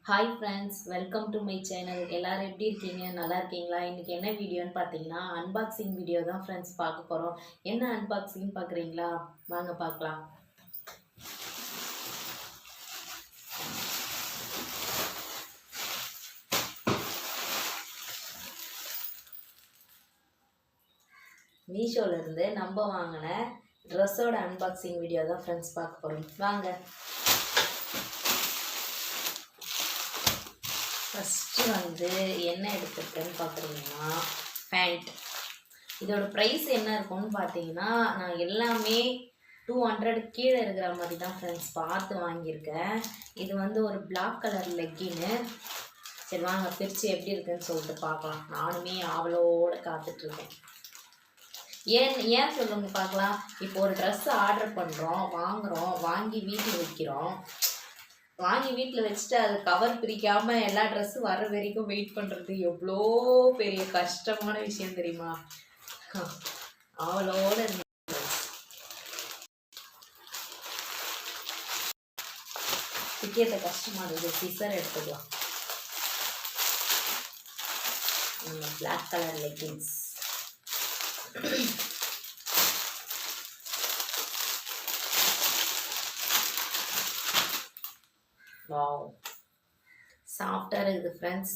Hi friends, welcome to my channel. எல்லோரும் எப்படி இருக்கீங்க? நல்லா இருக்கீங்களா? இன்றைக்கி என்ன வீடியோன்னு பார்த்தீங்கன்னா அன்பாக்சிங் வீடியோ தான் ஃப்ரெண்ட்ஸ் பார்க்க போகிறோம். என்ன அன்பாக்சிங் பார்க்குறீங்களா? வாங்க பார்க்கலாம். மீஷோலேருந்து நம்ம வாங்கின ட்ரெஸ்ஸோட அன்பாக்சிங் வீடியோ தான் ஃப்ரெண்ட்ஸ் பார்க்க போகிறோம். வாங்க. ஃபஸ்ட்டு என்ன எடுத்துருக்கேன்னு பார்க்குறீங்கன்னா பேண்ட். இதோட ப்ரைஸ் என்ன இருக்கும்னு பார்த்தீங்கன்னா நான் எல்லாமே 200 கீழே இருக்கிற மாதிரி தான் ஃப்ரெண்ட்ஸ் பார்த்து வாங்கியிருக்கேன். இது ஒரு பிளாக் கலர் லெக்கின்னு. சரி வாங்க பிரித்து எப்படி இருக்குன்னு சொல்லிட்டு பார்க்கலாம். நானுமே ஆவலோடு காத்துட்ருக்கேன். ஏன் சொல்லுங்க பார்க்கலாம். இப்போ ஒரு ட்ரெஸ் ஆர்டர் பண்ணுறோம், வாங்குகிறோம், வாங்கி வீட்டில் வைக்கிறோம். வாங்கி வீட்டில் வச்சுட்டு அது கவர் பிரிக்காமல் எல்லா ட்ரெஸ்ஸும் வர வரைக்கும் வெயிட் பண்ணுறது எவ்வளோ பெரிய கஷ்டமான விஷயம் தெரியுமா? அவளோட டிக்கெட்டை கஷ்டமானது. சிசர் எடுத்துக்கலாம். Black colour leggings. வாவ், சாஃப்டாக இருக்குது ஃப்ரெண்ட்ஸ்.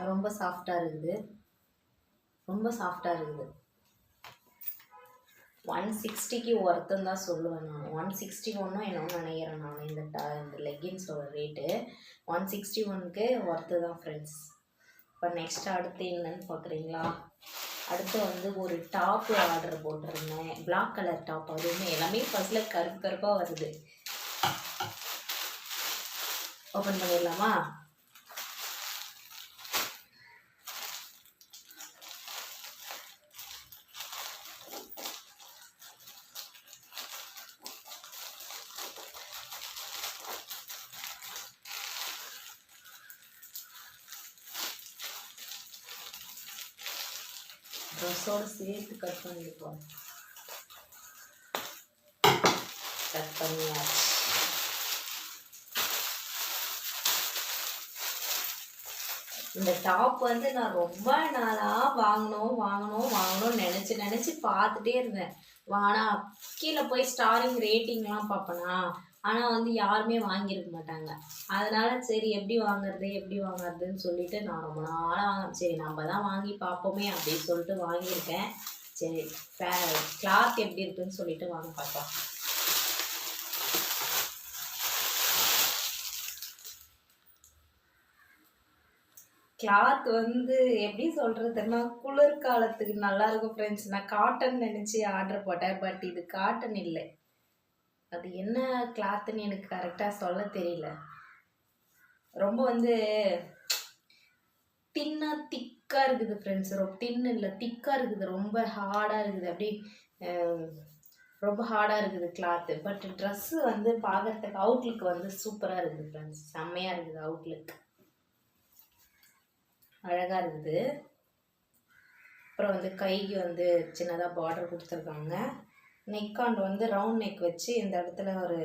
ரொம்ப சாஃப்டாக இருக்குது. 160க்கு ஒர்த்துன்னு தான் சொல்லுவேன் நான். 161 என்னன்னு நினைக்கிறேன் நான். இந்த லெக்கின்ஸோட ரேட்டு 161க்கு ஒர்த்து தான் ஃப்ரெண்ட்ஸ். இப்போ நெக்ஸ்ட் அடுத்து என்னன்னு பார்க்குறீங்களா? அடுத்து ஒரு டாப்பு ஆர்டர் போட்டிருந்தேன். Black colour top. அதுவுமே எல்லாமே ஃபர்ஸ்ட்டில் கருப்பாக வருது. ஓப்பன் பண்ணிடலாமா? ட்ரெஸ்ஸோடு சேர்த்து கட் பண்ணியிருப்போம். கட் பண்ணியாச்சு. இந்த டாப் நான் ரொம்ப நாளாக வாங்கணும்னு நினச்சி பார்த்துட்டே இருந்தேன். கீழே போய் ஸ்டாரிங் ரேட்டிங்லாம் பார்ப்பேனா, ஆனால் யாருமே வாங்கியிருக்க மாட்டாங்க. அதனால் சரி எப்படி வாங்குறதுன்னு சொல்லிட்டு நான் ரொம்ப நாளாக சரி நம்ம தான் வாங்கி பார்ப்போமே அப்படின்னு சொல்லிட்டு வாங்கியிருக்கேன். சரி கிளாத் எப்படி இருக்குன்னு சொல்லிட்டு வாங்க பார்க்கலாம். கிளாத் எப்படி சொல்கிறதுன்னா குளிர்காலத்துக்கு நல்லாயிருக்கும் ஃப்ரெண்ட்ஸ். நான் காட்டன் நினச்சி ஆர்டர் போட்டேன். பட் இது காட்டன் இல்லை. அது என்ன கிளாத்துன்னு எனக்கு கரெக்டாக சொல்ல தெரியல. ரொம்ப திக்காக இருக்குது ஃப்ரெண்ட்ஸ். ரொம்ப இல்லை, திக்காக இருக்குது. ரொம்ப ஹார்டாக இருக்குது. அப்படி ரொம்ப ஹார்டாக இருக்குது கிளாத்து. பட் ட்ரெஸ்ஸு பார்க்குறதுக்கு அவுட்லுக் சூப்பராக இருக்குது ஃப்ரெண்ட்ஸ். செம்மையாக இருக்குது அவுட்லுக். அழகாக இருக்குது. அப்புறம் கைக்கு சின்னதாக பார்டர் கொடுத்துருக்காங்க. நெக்காண்ட் ரவுண்ட் நெக் வச்சு இந்த இடத்துல ஒரு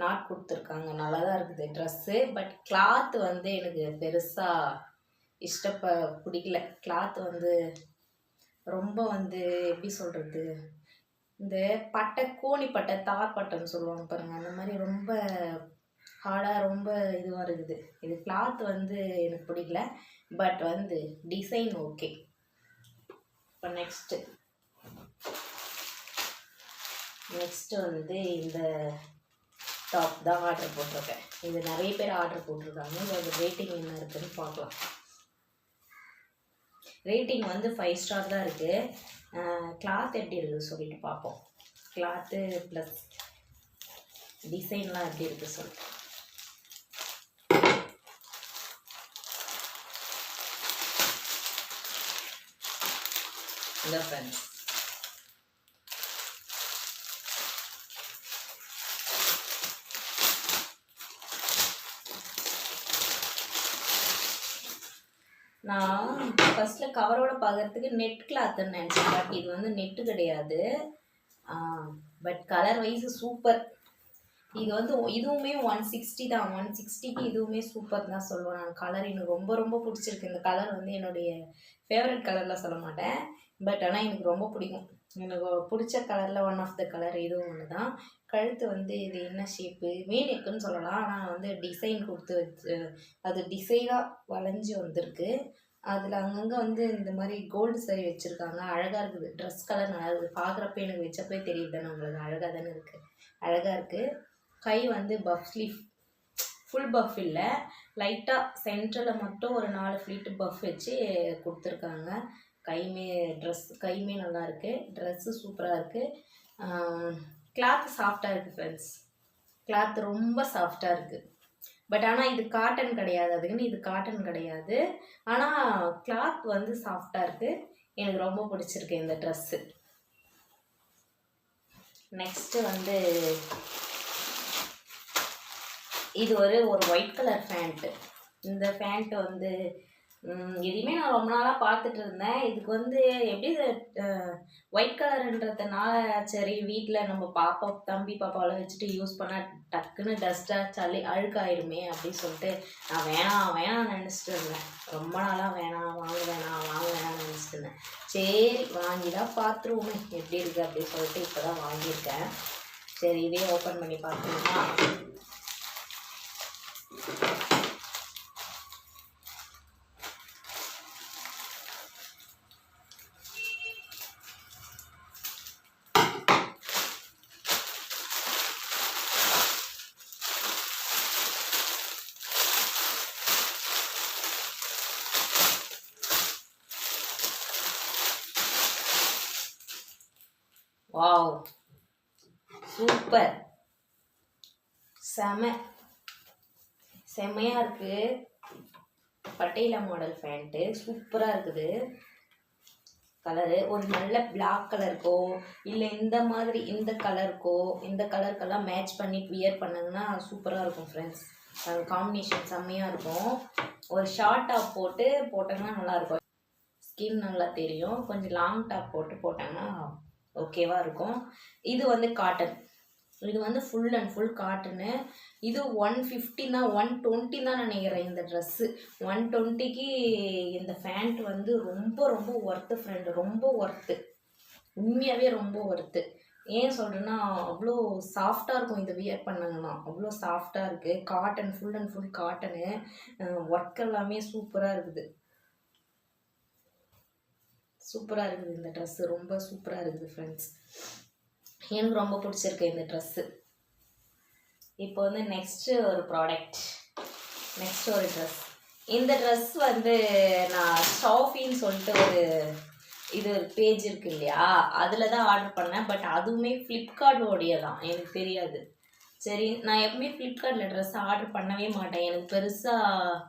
நாட் கொடுத்துருக்காங்க. நல்லா தான் இருக்குது ட்ரெஸ்ஸு. பட் கிளாத்து எனக்கு பெருசாக பிடிக்கல. கிளாத்து ரொம்ப எப்படி சொல்கிறது, இந்த கோணி பட்டை, தார் பட்டைன்னு சொல்லுவாங்க பாருங்கள், அந்த மாதிரி ரொம்ப ஹார்டாக ரொம்ப இதுவாக இருக்குது. இது கிளாத் எனக்கு பிடிக்கல. But design okay. இப்போ நெக்ஸ்ட்டு இந்த டாப் தான் ஆர்டர் போட்டிருக்கேன். இது நிறைய பேர் ஆர்டர் போட்டிருக்காங்க. இதோட ரேட்டிங் என்ன இருக்குதுன்னு பார்க்கலாம். ரேட்டிங் 5 ஸ்டார் தான் இருக்குது. கிளாத் எப்படி இருக்குது சொல்லிட்டு பார்ப்போம். கிளாத்து ப்ளஸ் டிசைன்லாம் எப்படி இருக்குது சொல்லிட்டு. இந்த ஃப்ரெண்ட்ஸ் நான் ஃபர்ஸ்ட்டில் கவரோட பார்க்குறதுக்கு நெட் கிளாத்துன்னு நினச்சேன். பட் இது நெட்டு கிடையாது. But colour wise super. இது வந்து இதுவுமே 160 தான். 160க்கு இதுவுமே சூப்பர் தான் சொல்லுவேன் நான். கலர் எனக்கு ரொம்ப ரொம்ப பிடிச்சிருக்கு. இந்த கலர் வந்து என்னுடைய ஃபேவரட் கலரில் சொல்ல மாட்டேன், பட் ஆனால் எனக்கு ரொம்ப பிடிக்கும். எனக்கு பிடிச்ச கலரில் ஒன் ஆஃப் த கலர் இதுவும் ஒன்று தான். கழுத்து வந்து இது என்ன ஷேப்பு, வீநெக்குன்னு சொல்லலாம், ஆனால் வந்து டிசைன் கொடுத்து வச்சு அது டிசைனாக வளைஞ்சி வந்திருக்கு. அதில் அங்கங்கே வந்து இந்த மாதிரி கோல்டு சரி வச்சுருக்காங்க. அழகாக இருக்குது. ட்ரெஸ் கலர் நல்லா இருக்குது. பார்க்குறப்ப எனக்கு வச்சப்பே தெரியுது தானே உங்களுக்கு, அழகாக தானே இருக்குது, அழகாக இருக்குது. கை வந்து பஃப் ஸ்லீவ், ஃபுல் பஃப் இல்லை, லைட்டாக சென்டரில் மட்டும் ஒரு 4 ஃப்ளீட்டு பஃப் வச்சு கொடுத்துருக்காங்க. கையுமே நல்லா இருக்குது. ட்ரெஸ்ஸு சூப்பராக இருக்குது. கிளாத் சாஃப்டாக இருக்குது ஃப்ரெண்ட்ஸ். கிளாத் ரொம்ப சாஃப்டாக இருக்குது. பட் ஆனால் இது காட்டன் கிடையாது, அதுக்குன்னு இது காட்டன் கிடையாது. ஆனால் கிளாத் வந்து சாஃப்டாக இருக்குது. எனக்கு ரொம்ப பிடிச்சிருக்கு இந்த ட்ரெஸ்ஸு. நெக்ஸ்ட்டு வந்து இது ஒரு ஒயிட் கலர் பேண்ட்டு. இந்த பேண்ட்டு வந்து எதையுமே நான் ரொம்ப நாளாக பார்த்துட்டு இருந்தேன். இதுக்கு வந்து எப்படி ஒயிட் கலருன்றதுனால சரி வீட்டில் நம்ம தம்பி பாப்பாவெல்லாம் வச்சுட்டு யூஸ் பண்ணால் டக்குன்னு டஸ்ட்டாக சளி அழுக்காயிருமே அப்படின்னு சொல்லிட்டு நான் வேணாம் நினச்சிட்டு இருந்தேன். ரொம்ப நாளாக வாங்க வேணாம்னு நினச்சிட்டு இருந்தேன். சரி வாங்கி தான் பார்த்துருவோமே எப்படி இருக்குது அப்படின்னு சொல்லிட்டு இப்போ தான் வாங்கியிருக்கேன். சரி இதே ஓப்பன் பண்ணி பார்க்கணுமா? வாவ், சூப்பர், செமையாக இருக்குது. பட்டேலா மாடல் பேண்ட்டு சூப்பராக இருக்குது. கலரு ஒரு நல்ல பிளாக் கலருக்கோ இல்லை இந்த கலருக்கெல்லாம் மேட்ச் பண்ணி வியர் பண்ணாங்கன்னா சூப்பராக இருக்கும் ஃப்ரெண்ட்ஸ். காம்பினேஷன் செம்மையாக இருக்கும். ஒரு ஷார்ட் டாப் போட்டாங்கன்னா நல்லாயிருக்கும். ஸ்கின் நல்லா தெரியும். கொஞ்சம் லாங் டாப் போட்டாங்கன்னா ஓகேவாக இருக்கும். இது வந்து காட்டன். இது வந்து ஃபுல் அண்ட் ஃபுல் காட்டனு. இது 150 தான், 120 தான் நினைக்கிறேன் இந்த ட்ரெஸ்ஸு. 120க்கு இந்த பேண்ட் வந்து ரொம்ப ரொம்ப ஒர்த்து ஃப்ரெண்டு, ரொம்ப ஒர்த்து, உண்மையாகவே ரொம்ப ஒர்த்து. ஏன் சொல்கிறேன்னா அவ்வளோ சாஃப்டாக இருக்கும். இதை வியர் பண்ணாங்கன்னா அவ்வளோ சாஃப்டாக இருக்குது. Cotton, full and full cotton. Work எல்லாமே சூப்பராக இருக்குது. இந்த ட்ரெஸ்ஸு ரொம்ப சூப்பராக இருக்குது ஃப்ரெண்ட்ஸ். எனக்கு ரொம்ப பிடிச்சிருக்கு இந்த ட்ரெஸ்ஸு. இப்போ வந்து நெக்ஸ்ட்டு ஒரு ட்ரெஸ். இந்த ட்ரெஸ் வந்து நான் ஷாஃபின்னு சொல்லிட்டு ஒரு பேஜ் இருக்கு இல்லையா, அதில் தான் ஆர்டர் பண்ணேன். பட் அதுவுமே ஃப்ளிப்கார்ட்டோடைய தான், எனக்கு தெரியாது. சரி, நான் எப்பவுமே ஃப்ளிப்கார்ட்டில் ட்ரெஸ் ஆர்டர் பண்ணவே மாட்டேன். எனக்கு பெருசாக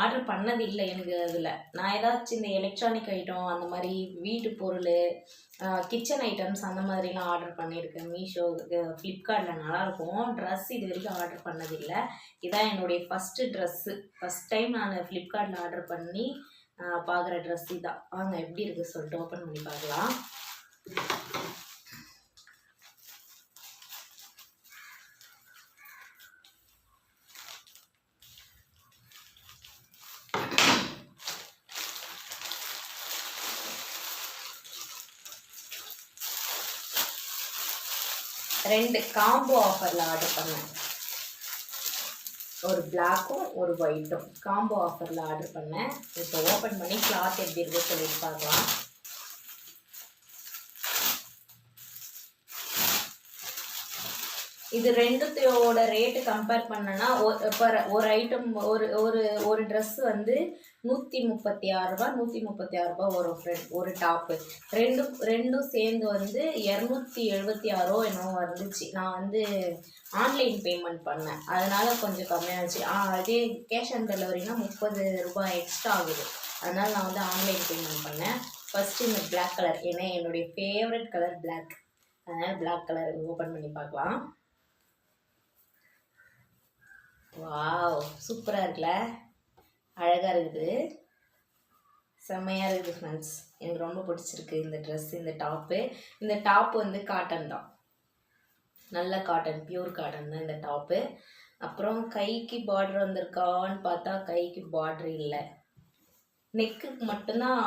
ஆர்டர் பண்ணது இல்லை. எனக்கு அதில் நான் ஏதாச்சும் இந்த எலக்ட்ரானிக் ஐட்டம், அந்த மாதிரி வீட்டு பொருள், கிச்சன் ஐட்டம்ஸ் அந்த மாதிரிலாம் ஆர்டர் பண்ணியிருக்கேன். மீஷோ, ஃப்ளிப்கார்ட்டில் நல்லாயிருக்கும். ட்ரெஸ் இது வரைக்கும் ஆர்டர் பண்ணதில்லை. இதான் என்னுடைய ஃபஸ்ட் டைம் நான் ஃப்ளிப்கார்ட்டில் ஆர்டர் பண்ணி பார்க்குற ட்ரெஸ் இதான். வாங்க எப்படி இருக்குது சொல்லிட்டு ஓப்பன் பண்ணி பார்க்கலாம். ரெண்டு காம்போ ஆஃபரில் ஆர்டர் பண்ணேன். ஒரு பிளாக்கும் ஒரு ஒயிட்டும் காம்போ ஆஃபரில் ஆர்டர் பண்ணேன். இப்போ ஓப்பன் பண்ணி கிளாத் எப்படி இருக்குன்னு சொல்லிட்டு பார்க்கலாம். இது ரெண்டுத்தையோட ரேட்டு கம்பேர் பண்ணனா ஒரு ஐட்டம் ஒரு ட்ரெஸ் வந்து 136 ரூபா 136 ரூபா வரும் ஃப்ரெண்ட். ஒரு டாப்பு ரெண்டும் சேர்ந்து வந்து 276 என்னவோ வந்துச்சு. நான் வந்து ஆன்லைன் பேமெண்ட் பண்ணேன், அதனால கொஞ்சம் கம்மியாகிடுச்சு. அதே கேஷ் ஆன் டெலிவரினா 30 ரூபாய் எக்ஸ்ட்ரா ஆகுது. அதனால் நான் வந்து ஆன்லைன் பேமெண்ட் பண்ணேன். ஃபஸ்ட்டு இந்த பிளாக் கலர், ஏன்னா என்னுடைய ஃபேவரட் கலர் பிளாக், அதனால் பிளாக் கலர் ஓப்பன் பண்ணி பார்க்கலாம். வாவ், சூப்பராக இருக்குல்ல, அழகாக இருக்குது, செம்மையாக இருக்குது ஃப்ரெண்ட்ஸ். எனக்கு ரொம்ப பிடிச்சிருக்கு இந்த ட்ரெஸ். இந்த டாப்பு வந்து காட்டன் தான். நல்ல காட்டன், பியூர் காட்டன் தான் இந்த டாப்பு. அப்புறம் கைக்கு பார்டர் வந்திருக்கான்னு பார்த்தா கைக்கு பார்டர் இல்லை. நெக்குக்கு மட்டும்தான்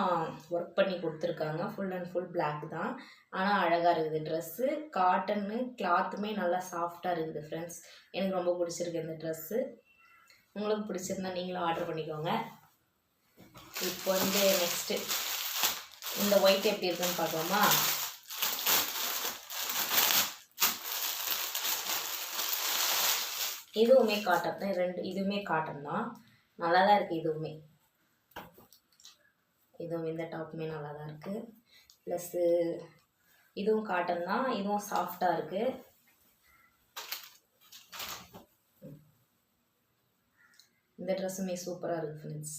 ஒர்க் பண்ணி கொடுத்துருக்காங்க. ஃபுல் அண்ட் ஃபுல் பிளாக் தான். ஆனால் அழகாக இருக்குது ட்ரெஸ்ஸு. காட்டன்னு கிளாத்துமே நல்லா சாஃப்டாக இருக்குது ஃப்ரெண்ட்ஸ். எனக்கு ரொம்ப பிடிச்சிருக்கு இந்த ட்ரெஸ்ஸு. உங்களுக்கு பிடிச்சிருந்தா நீங்களும் ஆர்டர் பண்ணிக்கோங்க. இப்போ வந்து நெக்ஸ்ட்டு இந்த ஒயிட் எப்படி இருக்குன்னு பார்க்கலாமா? இதுவுமே காட்டன் தான். இதுவுமே காட்டன் தான். நல்லா தான் இருக்குது. இதுவும் இந்த டாப்புமே நல்லா தான் இருக்குது. ப்ளஸ்ஸு இதுவும் காட்டன் தான். இதுவும் சாஃப்டாக இருக்குது. இந்த ட்ரெஸ்ஸுமே சூப்பராக இருக்குது ஃப்ரெண்ட்ஸ்.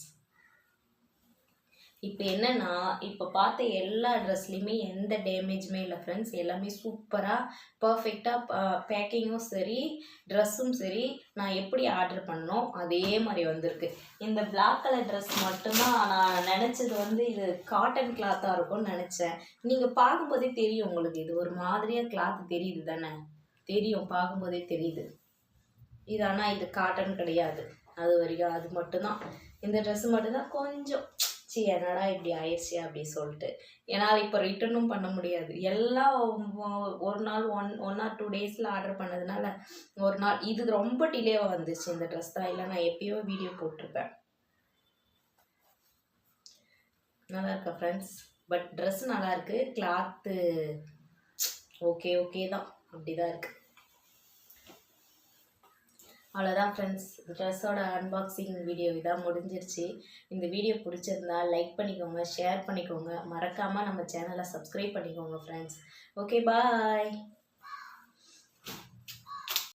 இப்போ என்னென்னா, இப்போ பார்த்த எல்லா ட்ரெஸ்லேயுமே எந்த டேமேஜுமே இல்லை ஃப்ரெண்ட்ஸ். எல்லாமே சூப்பராக பர்ஃபெக்டாக பேக்கிங்கும் சரி, ட்ரெஸ்ஸும் சரி, நான் எப்படி ஆர்டர் பண்ணோம் அதே மாதிரி வந்திருக்கு. இந்த பிளாக் கலர் ட்ரெஸ் மட்டும்தான் நான் நினச்சது வந்து இது காட்டன் கிளாத்தாக இருக்கும்னு நினச்சேன். நீங்கள் பார்க்கும்போதே தெரியும் உங்களுக்கு. இது ஒரு மாதிரியாக கிளாத் தெரியுது தானே? தெரியும், பார்க்கும்போதே தெரியுது. இது ஆனால் இது காட்டன் கிடையாது. அது வரைக்கும் அது மட்டும்தான். இந்த ட்ரெஸ்ஸு மட்டும்தான் கொஞ்சம் என்னடா இப்படி ஆயிடுச்சு அப்படி சொல்லிட்டு. என்னால் இப்போ ரிட்டர்னும் பண்ண முடியாது. எல்லாம் ஒரு நாள் 1 ஆர் 2 டேஸில் ஆர்டர் பண்ணதுனால ஒரு நாள் இது ரொம்ப டிலேவாக வந்துச்சு இந்த ட்ரெஸ் தான். இல்லை நான் எப்பயோ வீடியோ போட்டிருப்பேன். நல்லா இருக்கா ஃப்ரெண்ட்ஸ்? பட் ட்ரெஸ் நல்லாயிருக்கு. கிளாத்து ஓகே தான், அப்படி தான் இருக்குது. அவ்வளோதான் ஃப்ரெண்ட்ஸ். ட்ரெஸ்ஸோட அன்பாக்சிங் வீடியோ இதான் முடிஞ்சிருச்சு. இந்த வீடியோ பிடிச்சிருந்தா லைக் பண்ணிக்கோங்க, ஷேர் பண்ணிக்கோங்க, மறக்காமல் நம்ம சேனலை சப்ஸ்கிரைப் பண்ணிக்கோங்க ஃப்ரெண்ட்ஸ். ஓகே, பாய்.